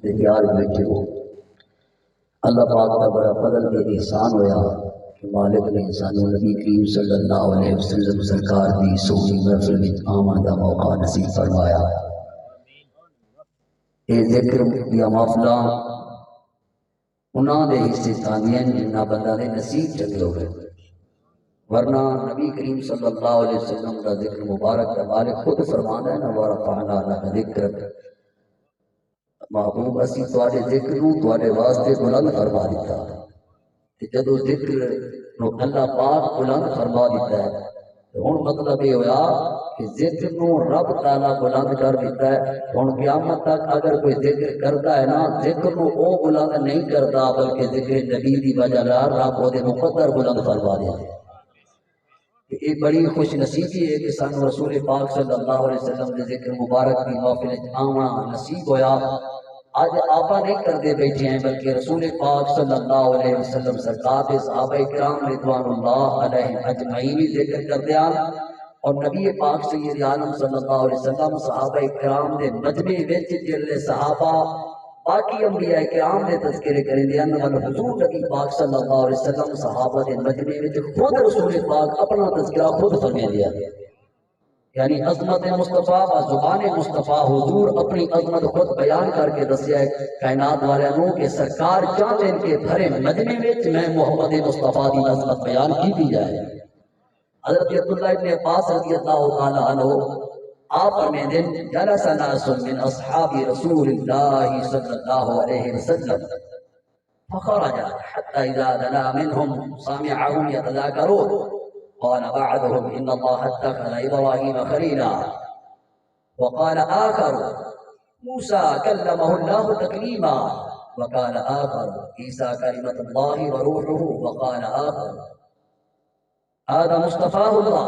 دیار بیٹھے ہو اللہ پاک کا بڑا فضل کے احسان ہویا کہ مالک نے انسانوں نبی کریم صلی اللہ علیہ وسلم سرکار دی سونی محفل میں آمن کا موقع نصیب فرمایا۔ یہ ذکر یا محفلہ انہاں دے حصے تھاندیاں جنہاں بندہ نے نصیب چلے ہوئے، ورنہ نبی کریم صلی اللہ علیہ وسلم کا ذکر مبارک کا مالک خود فرمانا ہے نا وَرَفَعْنَا لَكَ ذِكْرَكَ، محبوب اسی تواڈے ذکر نو تواڈے واسطے بلند فرما دیتا ہے۔ جدو ذکر نو اللہ پاک بلند فرما دیتا ہے تو ہن مطلب یہ ہویا کہ ذکر نو رب تعالیٰ بلند کر دیتا ہے۔ ہن قیامت تک اگر کوئی ذکر کرتا ہے نا، ذکر نو او بلند نہیں کرتا بلکہ ذکر نبی دی وجہ نال رب او دے مقدر بلند فرما دیتا ہے۔ یہ بڑی خوش نصیبی ہے کہ سانو رسول پاک صلی اللہ علیہ وسلم کے ذکر مبارک کی محفل آنا نصیب ہویا۔ آج آپا نہیں کردے بیٹھے ہیں بلکہ رسول پاک صلی اللہ علیہ وسلم سرکار کے صحابہ کرام رضوان اللہ علیہ اجمعین ذکر کردے ہیں، اور نبی پاک سید عالم صلی اللہ علیہ وسلم صحابہ کرام دے مجمع وچ جلے صحابہ باقی انبیاء کرام دے تذکرے کریں دے ان حضور نبی پاک صلی اللہ علیہ وسلم صحابہ دے مجمع وچ خود رسول پاک اپنا تذکرہ خود فرما دیا، یعنی عظمت مصطفیٰ و زبان مصطفیٰ حضور اپنی عظمت خود بیان کر کے دسیا ہے کائنات والوں کہ سرکار چاہتے ہیں کہ بھرے مجمع وچ میں محمد مصطفیٰ دی عظمت بیان کی دی جائے۔ حضرت عبداللہ ابن عباس رضی اللہ تعالیٰ عنہ آپ فرمائیں جلس ناس من اصحاب رسول اللہ صلی اللہ علیہ وسلم فخرج حتى اذا دنا منهم سامعهم يتذاكرون قال بعضهم ان الله اتخذ ابراهيم خليلا وقال آخر موسى كلمه الله تكليما وقال آخر عيسى كلمة الله وروحه وقال آخر هذا مصطفاه الله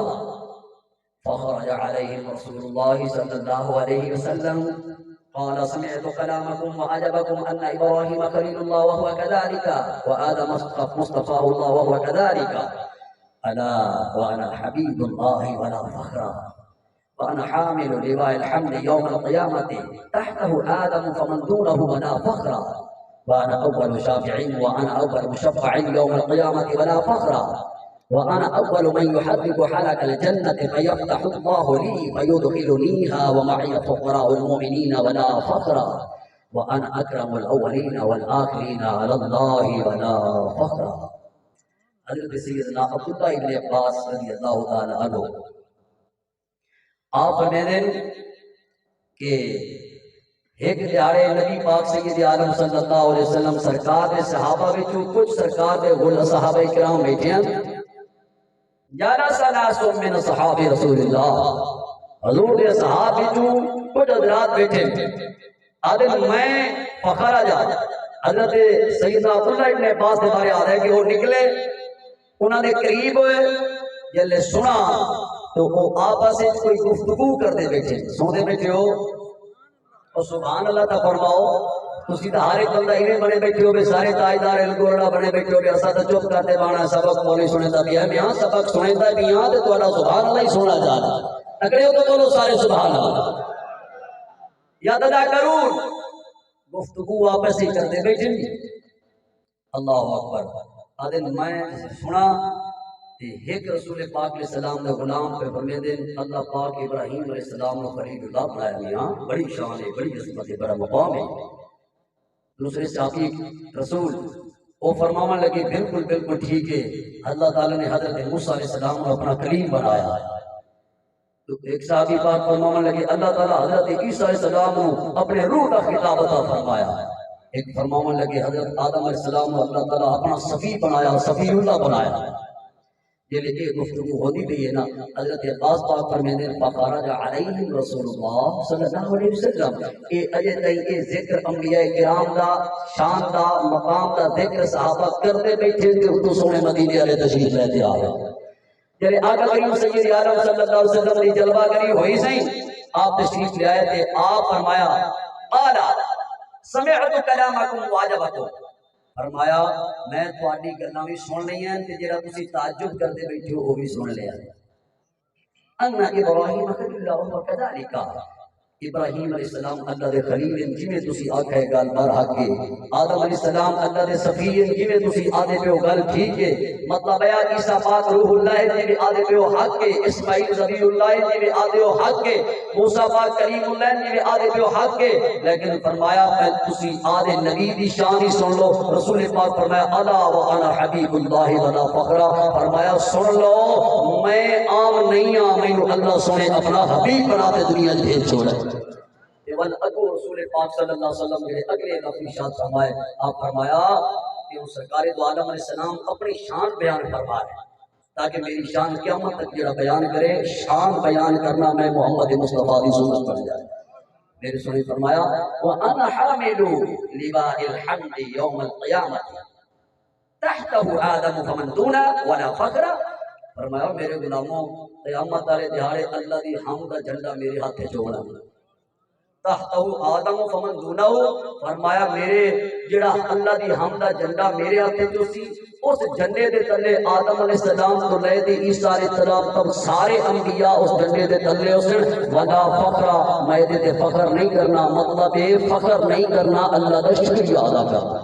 فخرج عليهم رسول الله صلى الله عليه وسلم قال سمعت كلامكم وعجبكم أن إبراهيم خليل الله وهو كذلك وآدم مصطفاه الله وهو كذلك ألا وأنا حبيب الله ولا فخرا وأنا حامل لواء الحمد يوم القيامة تحته آدم فمن دونه ولا فخرا وأنا أول شافع وأنا أول مشفع يوم القيامة ولا فخرا وأنا أول من يحرك حلق الجنة فيفتح الله لي فيدخلنيها ومعي فقراء المؤمنين ولا فخرا وأنا أكرم الأولين والآخرين على الله ولا فخرا۔ حضرت سیدنا عبداللہ ابن عباس رضی اللہ تعالیٰ عنہ آپ فرماتے ہیں کہ ایک دیہڑے نبی پاک سید عالم صلی اللہ علیہ وسلم سرکار دے صحابہ وچوں کچھ سرکار دے غلام صحابہ کرام بیٹھے ہیں، جلس ناس من اصحاب رسول اللہ، حضور دے صحابہ وچوں کچھ حضرات بیٹھے آدھے میں فخر جا۔ حضرت سیدنا عبداللہ ابن عباس کے بارے آ رہا ہے کہ وہ نکلے انہوں نے قریب ہوئے جلے سنا تو وہ آپس سے کوئی گفتگو کرتے بیٹھے سوندے بیٹھے ہو اور سبحان اللہ تا فرماؤ تسی تا ہر ایک بندہ ایویں بنے بیٹھے ہو سارے تاجدار الگورڑا بنے بیٹھے ہو اسا تا چپ کرتے بانا سبق مولوی سنتا بھی ہے میاں سبق سنتا بھی ہاں تے تہاڈا سبحان اللہ ہی سونا جانا تکڑے ہو تو بولو سارے سبحان اللہ یاد ادا کروں گفتگو آپس ہی کرتے بیٹھے اللہ اکبر آدھے میں سنا ایک رسول پاک علیہ السلام نے غلام پہ فرمیدے اللہ پاک ابراہیم علیہ السلام نے خلیل اللہ بنایا میاں بڑی شان ہے بڑی عظمت ہے بڑا مقام ہے۔ دوسرے صحابی رسول وہ فرمانے لگے بالکل بالکل ٹھیک ہے اللہ تعالیٰ نے حضرت موسیٰ علیہ السلام کو اپنا کلیم بنایا۔ تو ایک صحابی پاک فرمانے لگے اللہ تعالیٰ حضرت عیسیٰ علیہ السلام کو اپنے روح کا خطاب عطا فرمایا۔ ایک فرمانے لگے حضرت آدم علیہ السلام کو اللہ تعالیٰ اپنا صفی بنایا صفی اللہ بنایا۔ یہ لیے گفتگو ہوتی بھی ہے نا حضرت عباس پاک فرمیندے فخرج علیہم رسول اللہ صلی اللہ علیہ وسلم کہ اجے تئی اے ذکر انبیاء کرام دا شان دا مقام دا ذکر صحابہ کرتے بیٹھے تے حضور سونے مدینے والے تشریف لیتے آ گئے جلے آقا کریم سید عالم صلی اللہ علیہ وسلم کی جلوہ گری ہوئی سی آپ تشریف لے آئے تھے آپ فرمایا قال سمعت کلامکم واجبکم فرمایا میں تواڈی گلاں بھی سن لیاں تے جڑا تسی تعجب کردے بیٹھے ہو وہ بھی سن لیا ان ابراہیم خلیل اللہ وکذالک ابراہیم علیہ السلام اللہ دے خلیل جویں تسی آکھے گل بار حق کے، آدم علیہ السلام اللہ دے صفی جویں تسی آدھے پیو گل ٹھیک ہے، مطلب ہے عیسیٰ پاک روح اللہ جویں آدھے پیو حق کے، اسماعیل ذبیح اللہ جویں آدھے ہو حق کے، موسیٰ پاک کلیم اللہ جویں آدھے پیو حق کے، لیکن فرمایا میں تسی آدھے نبی دی شان ہی سن لو، رسول پاک فرمایا الا وانا حبیب اللہ ولا فخرا، فرمایا سن لو میں عام نہیں ہاں، میں اللہ سونے اپنا حبیب بنا کے دنیا میں بھیج چھوڑا ہے۔ ون اگو رسول پاک صلی اللہ علیہ وسلم جڑے اگلے لفظ ارشاد فرمائے، آپ فرمایا کہ وہ سرکار دو عالم علیہ السلام اپنی شان بیان فرما رہے ہیں تاکہ میری شان قیامت تک جڑا بیان کرے، شان بیان کرنا میں محمد مصطفیٰ کی سنت بن جائے۔ میرے سنی فرمایا وَأَنَا حَامِلُ لِوَاءِ الْحَمْدِ يَوْمَ الْقِيَامَةِ تَحْتَهُ آدَمُ فَمَنْ دُونَ وَلَا فَخْرَ، فرمایا میرے غلاموں قیامت والے دہاڑے اللہ دی حمد کا جھنڈا میرے ہاتھ چوڑا تحتہ آدم و فمن دونہ، فرمایا میرے جڑا اللہ دی حمد جھنڈا میرے ہاتھے جو سی اس جھنڈے دے تلے آدم علیہ السلام تو لے دی عیسیٰ علیہ السلام تب سارے انبیاء اس جھنڈے دے تلے اسن ولا فخر، میں دے فخر نہیں کرنا، مطلب فخر نہیں کرنا، اللہ دا شکریہ ادا کرنا۔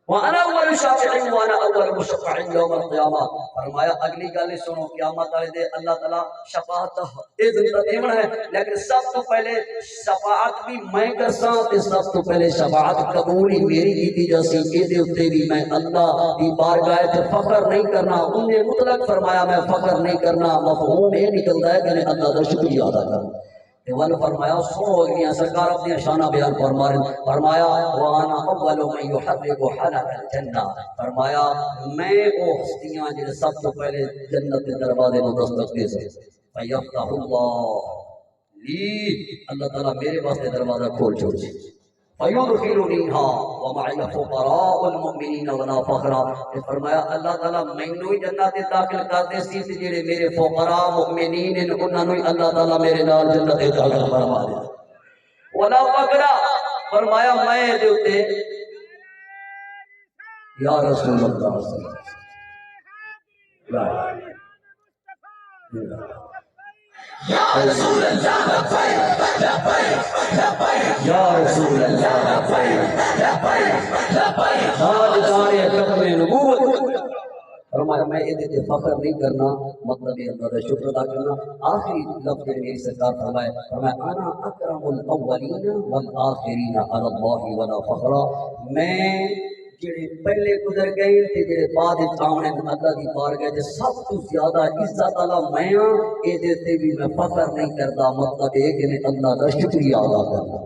وَأَنَا أَوَّلُ شَافِعٍ وَأَنَا أَوَّلُ مُشَفَّعٍ يَوْمَ الْقِيَامَةِ، فرمایا اگلی گل سنو، قیامت والے دے اللہ تعالیٰ شفاعت اذن تے دیونا ہے، لیکن سب تو پہلے شفاعت بھی میں کرساں تے سب تو پہلے شفاعت قبول ہی میری کیتی جاسی، اے دے اوتے بھی میں اللہ دی بارگاہ تے فخر نہیں کرنا، انہیں مطلق فرمایا میں فخر نہیں کرنا، مفہوم یہ نکلتا ہے کہ اللہ کا شکریہ ادا کرنا۔ ول فرمایا سنو اگلیاں سرکار اپنی شانہ بیان فرمایا وانا اول من يحرق حلق الجنہ، فرمایا میں وہ ہستیاں جنہیں سب تو پہلے جنت کے دروازے میں دستک دے سکتے، فیفتح اللہ لی، اللہ تعالیٰ میرے واسطے دروازہ کھول چھوڑے، فیدخلنیها ومعی فقراء المؤمنین ولا فخرا، فرمایا اللہ تعالیٰ مینوں ہی جنت داخل کر دے سی جڑے میرے فقراء مؤمنین انہاں نوں اللہ تعالیٰ میرے نال جنت داخل فرما دے، ولا فخرا، فرمایا میں دے اوتے یا رسول اللہ صلی اللہ علیہ وسلم یا رسول اللہ یا رسول اللہ تاجدار ختم نبوت، فرمایا میں یہ فخر نہیں کرنا، مطلب یہ اللہ کا شکر ادا کرنا۔ آخری لفظ میری سرکار فرمایا انا اکرم الاولین والآخرین علی اللہ ولا فخرا، میں جڑے پہلے گزر گئے تے جڑے بعد آنے اللہ دی بارگاہ تے سب تو زیادہ عزت والا میں ہاں، اے دے تے بھی میں فخر نہیں کردا، مطلب یہ کہ میں اللہ کا شکریہ ادا کرنا۔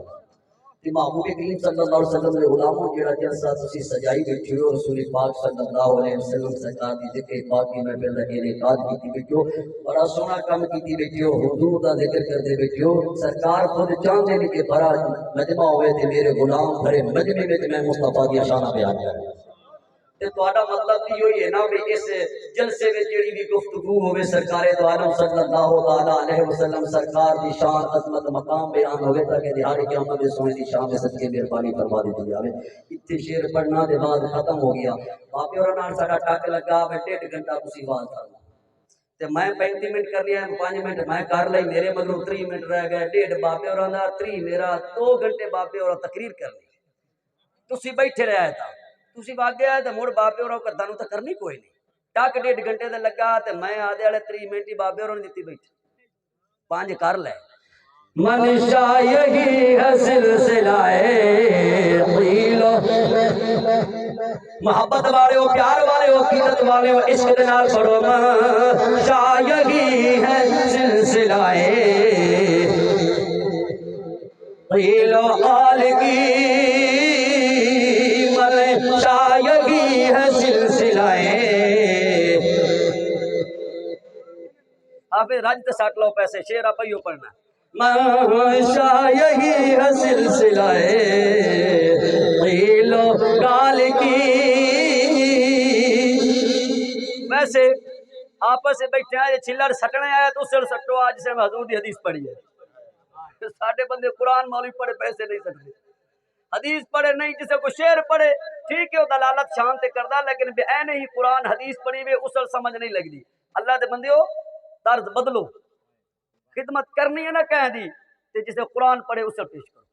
محبوب کریم صلی اللہ علیہ وسلم نے غلاموں جڑا جلسہ تسی سجائی بیٹھے ہو، رسول پاک صلی اللہ علیہ وسلم سرکار دی ذکر پاک کی محفل لگے انعقاد کیتی بیٹھے ہو، بڑا سونا کام کیتی بیٹھے ہو، حضور دا ذکر کرتے بیٹھے ہو، سرکار خود چاہتے ہیں کہ بڑا مجمع ہوئے تھے میرے غلام بڑے مجمع میں میں مصطفیٰ کی شانہ بیان کروں، تے تہاڈا مطلب بھی یہی ہے نا بھی اس جلسے میں جڑی بھی گفتگو ہوئے سرکار دو عالم صلی اللہ علیہ وسلم سرکار دی شان عظمت مقام بیان ہوئے تاکہ دہاڑی قیامت دے سونے دی شان میں صدقے مہربانی فرما دی جاوے۔ اتنے شعر پڑھنا دے بعد ختم ہو گیا، باپے اور نال ساڈا ٹک لگا میں 1.5 گھنٹہ تسی آواز کرنا تے میں 35 منٹ کر لیا، 5 منٹ میں کر لئی، میرے مطلب 3 منٹ رہ گئے، 1.5 باپے اور دا 3 میرا 2 گھنٹے باپے اور تقریر کرنی، تسی بیٹھے رہے تھا تسی واگے آئے تو مڑ باپے اور کردانو تو کرنی کوئی نہیں، ٹاک 1.5 گھنٹے دے لگا تے میں آدھے والے 3 منٹ ہی باپے اور دیتی بیٹھے 5 کر لے۔ منشا یہی ہے سلسلہ قیل، محبت والے ہو، پیار والے ہو، عقیدت والے ہو، عشق دے نال پڑھو، منشا یہی ہے سلسلہ قیل و قال کی، شایگی ہے سلسلہ آپ راج تے ساٹ لو پیسے، شیر آپ ہی پڑھنا، شایگی ہے سلسلہ قیل و قال کی۔ ویسے آپس سے بیٹھے ہیں، چھلڑ سٹنے آیا تو اسے سٹو، آج سے میں حضور دی حدیث پڑھی ہے، ساڑھے بندے قرآن مولوی پڑھے پیسے نہیں سکتے، حدیث پڑھے نہیں، جسے کو شعر پڑھے ٹھیک ہے وہ دلالت شان تے کردہ، لیکن بے این ہی قرآن حدیث پڑھی ہوئے اصل سمجھ نہیں لگ دی۔ اللہ دے بندے ہو طرز بدلو، خدمت کرنی ہے نہ کہہ دی تے جسے قرآن پڑھے اسے پیش کرو،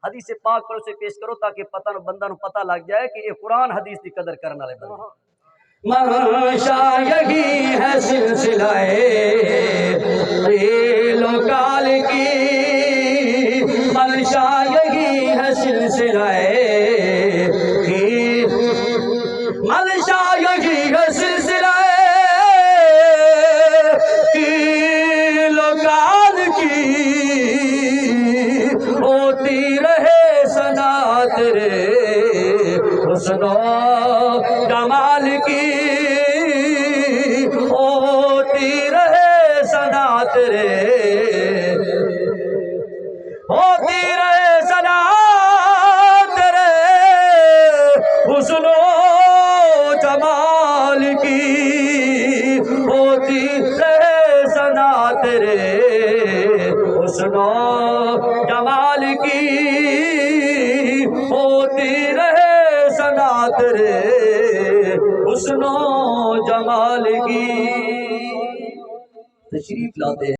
حدیث پاک پڑھے اسے پیش کرو تاکہ بندہ نو پتہ لگ جائے کہ یہ قرآن حدیث کی قدر کرنے والے بندے۔ منشا یہی ہے سلسلہ ریل و کال کی، منشا یہی ہے سلسلہ منشا یہی ہے سلسلہ ریل و کال کی، ہوتی رہے ثنا تیرے حسن و جمال کی، ہوتی رہے ثنا تیرے، ہوتی رہے ثنا تیرے حسن و جمال کی، ہوتی رہے ثنا تیرے حسن و جمال کی، ہوتی رہے ثنا تیرے حسن و جمال کی۔ تشریف لاتے ہیں